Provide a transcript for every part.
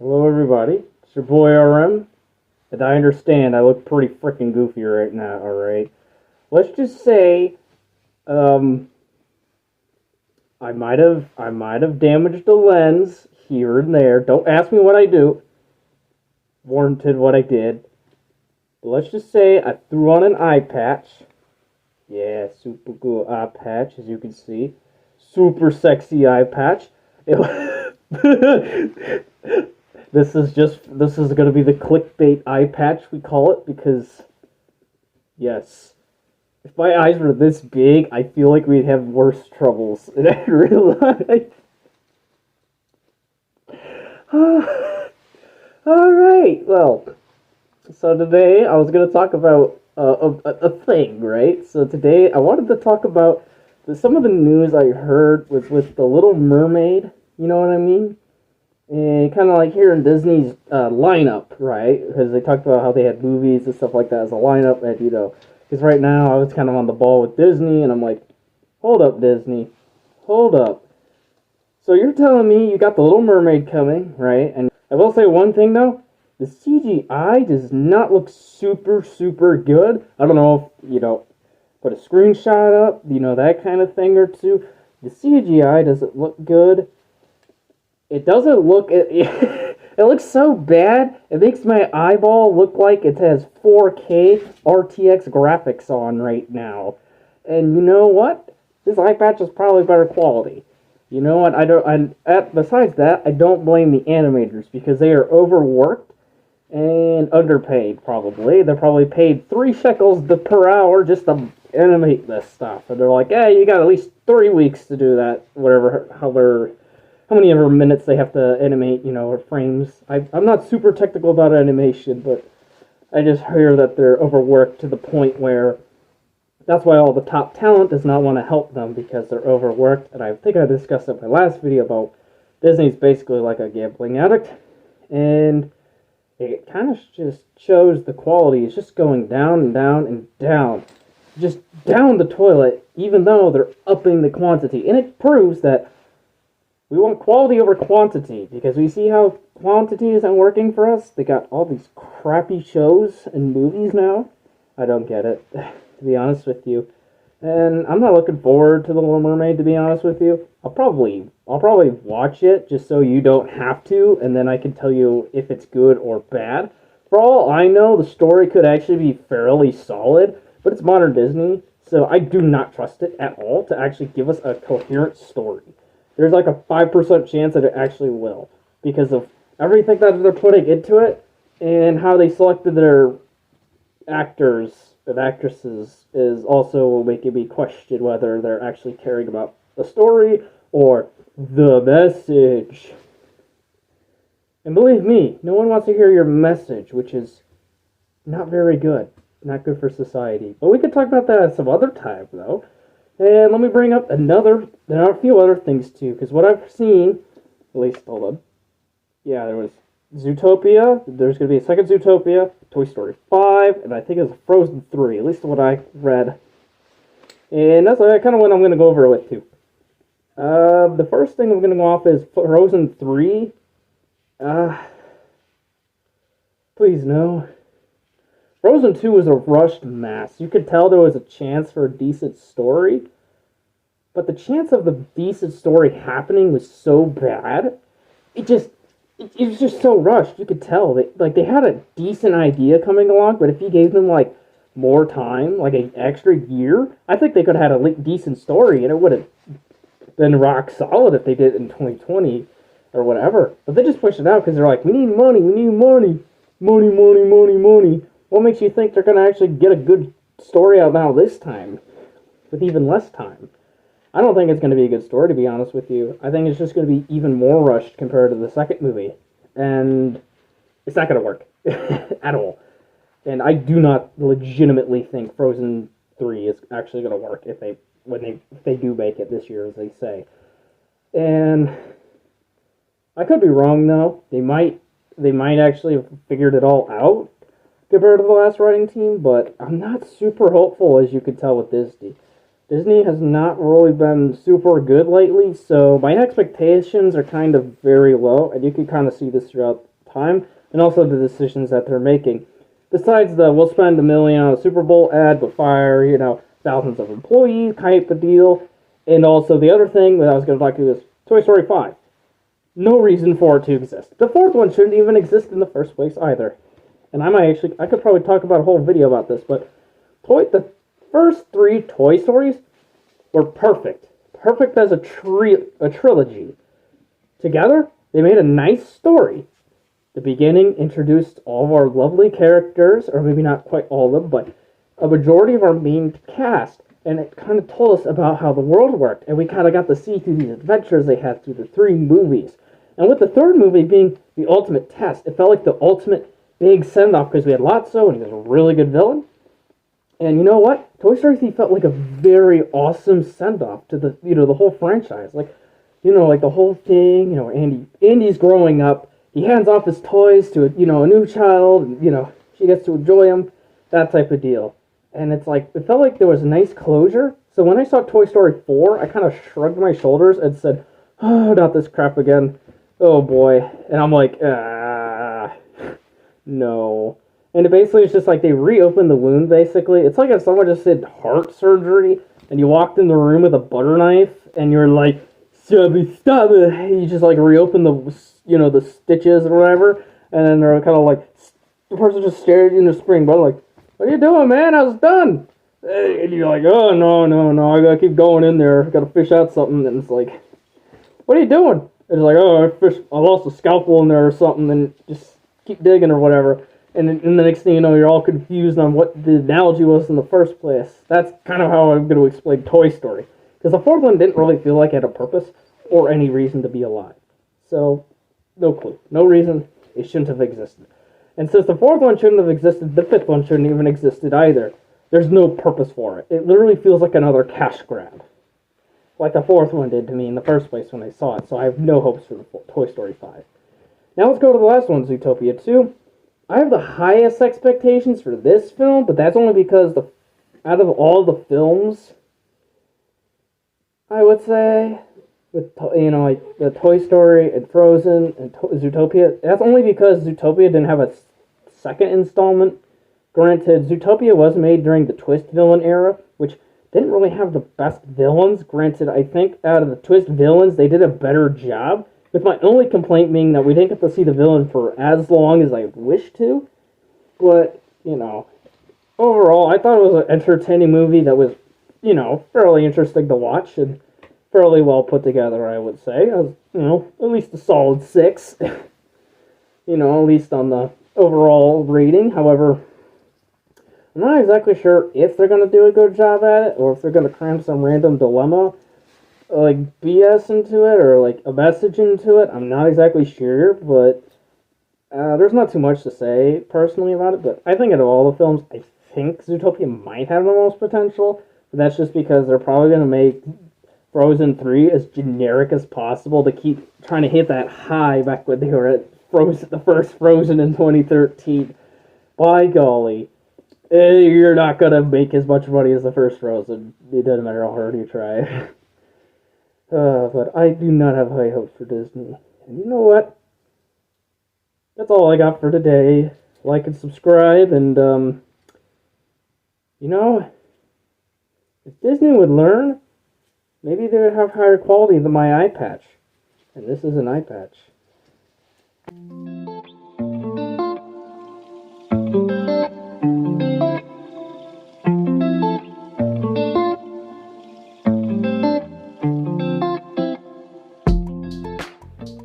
Hello, everybody. It's your boy RM, and I understand I look pretty freaking goofy right now. All right, let's just say, um, I might have damaged the lens here and there. Don't ask me what I do. Warranted what I did. But let's just say I threw on an eye patch. Yeah, super cool eye patch, as you can see. Super sexy eye patch. This is gonna be the clickbait eye patch we call it because yes, if my eyes were this big, I feel like we'd have worse troubles in real life. All right, well, so today I was gonna talk about a thing, right? So today I wanted to talk about some of the news I heard was with the Little Mermaid. You know what I mean? And kind of like here in Disney's lineup, right? Because they talked about how they had movies and stuff like that as a lineup, and because right now I was kind of on the ball with Disney, and I'm like, hold up, Disney, hold up. So you're telling me you got the Little Mermaid coming, right? And I will say one thing though, the CGI does not look super super good. I don't know if put a screenshot up, that kind of thing or two. The CGI doesn't look good. It doesn't look it looks so bad. It makes my eyeball look like it has 4K RTX graphics on right now. And you know what? This eye patch is probably better quality. You know what? Besides that, I don't blame the animators because they are overworked and underpaid probably. They're probably paid 3 shekels per hour just to animate this stuff. And they're like, "Hey, you got at least 3 weeks to do that, how many ever minutes they have to animate, or frames." I'm not super technical about animation, but I just hear that they're overworked to the point where that's why all the top talent does not want to help them because they're overworked. And I think I discussed it in my last video about Disney's basically like a gambling addict, and it kind of just shows the quality is just going down and down and down, just down the toilet, even though they're upping the quantity. And it proves that we want quality over quantity because we see how quantity isn't working for us. They got all these crappy shows and movies now. I don't get it, to be honest with you. And I'm not looking forward to The Little Mermaid, to be honest with you. I'll probably watch it just so you don't have to, and then I can tell you if it's good or bad. For all I know, the story could actually be fairly solid, but it's modern Disney, so I do not trust it at all to actually give us a coherent story. There's like a 5% chance that it actually will because of everything that they're putting into it and how they selected their actors and actresses is also making me question whether they're actually caring about the story or the message. And believe me, no one wants to hear your message, which is not very good. Not good for society. But we could talk about that at some other time, though. And let me bring up there are a few other things too, because what I've seen, at least, hold on. Yeah, there was Zootopia, there's going to be a second Zootopia, Toy Story 5, and I think it was Frozen 3, at least what I read. And that's kind of what I'm going to go over with too. The first thing I'm going to go off is Frozen 3. Please no. Frozen 2 was a rushed mess. You could tell there was a chance for a decent story, but the chance of the decent story happening was so bad. It was just so rushed. You could tell they had a decent idea coming along, but if you gave them more time, like an extra year, I think they could have had a decent story, and it would have been rock solid if they did it in 2020 or whatever. But they just pushed it out because they're like, we need money, money. What makes you think they're going to actually get a good story out now this time, with even less time? I don't think it's going to be a good story, to be honest with you. I think it's just going to be even more rushed compared to the second movie, and it's not going to work at all. And I do not legitimately think Frozen 3 is actually going to work if they do make it this year, as they say. And I could be wrong, though. They might actually have figured it all out compared to the last writing team, but I'm not super hopeful, as you could tell with Disney. Disney has not really been super good lately, so my expectations are kind of very low, and you can kind of see this throughout time, and also the decisions that they're making. Besides the we'll spend $1 million on a Super Bowl ad, but fire, thousands of employees type of deal. And also the other thing that I was going to talk to is Toy Story 5. No reason for it to exist. The fourth one shouldn't even exist in the first place either. And I could probably talk about a whole video about this, but the first 3 Toy Stories were perfect. Perfect as a trilogy. Together, they made a nice story. The beginning introduced all of our lovely characters, or maybe not quite all of them, but a majority of our main cast. And it kind of told us about how the world worked. And we kind of got to see through these adventures they had through the 3 movies. And with the third movie being the ultimate test, it felt like the ultimate big send-off because we had Lotso and he was a really good villain. And you know what? Toy Story 3 felt like a very awesome send-off to the whole franchise. Like the whole thing, Andy's growing up. He hands off his toys to a new child, and, she gets to enjoy them, that type of deal. And it's like, it felt like there was a nice closure. So when I saw Toy Story 4, I kind of shrugged my shoulders and said, oh, not this crap again. Oh boy. And I'm like, no. And basically it's just like they reopened the wound, basically. It's like if someone just did heart surgery and you walked in the room with a butter knife and you're like, stop it. You just like reopen the stitches or whatever. And then they're kind of like, the person just stared in the spring, but like, what are you doing, man? I was done. And you're like, oh, no. I gotta keep going in there. I gotta fish out something. And it's like, what are you doing? It's like, oh, I lost a scalpel in there or something, and just keep digging or whatever. And then the next thing you know, you're all confused on what the analogy was in the first place. That's kind of how I'm going to explain Toy Story. Because the fourth one didn't really feel like it had a purpose or any reason to be alive. So, no clue. No reason. It shouldn't have existed. And since the fourth one shouldn't have existed, the fifth one shouldn't even existed either. There's no purpose for it. It literally feels like another cash grab. Like the fourth one did to me in the first place when I saw it, so I have no hopes for the Toy Story 5. Now let's go to the last one, Zootopia 2. I have the highest expectations for this film, but that's only because out of all the films, I would say, with like the Toy Story and Frozen and Zootopia, that's only because Zootopia didn't have a second installment. Granted, Zootopia was made during the twist villain era, which didn't really have the best villains. Granted, I think out of the twist villains, they did a better job. With my only complaint being that we didn't get to see the villain for as long as I wished to. But, overall, I thought it was an entertaining movie that was, fairly interesting to watch and fairly well put together, I would say. I was, at least a solid 6. At least on the overall rating. However, I'm not exactly sure if they're going to do a good job at it, or if they're going to cram some random dilemma, like BS into it, or like a message into it. I'm not exactly sure, but there's not too much to say personally about it. But I think out of all the films, I think Zootopia might have the most potential. But that's just because they're probably going to make Frozen 3 as generic as possible to keep trying to hit that high back when they were at Frozen, the first Frozen in 2013. By golly. You're not going to make as much money as the first Frozen. It doesn't matter how hard you try. But I do not have high hopes for Disney. And you know what? That's all I got for today. Like and subscribe, and, if Disney would learn, maybe they would have higher quality than my eye patch. And this is an eye patch.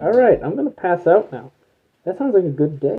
Alright, I'm gonna pass out now. That sounds like a good day.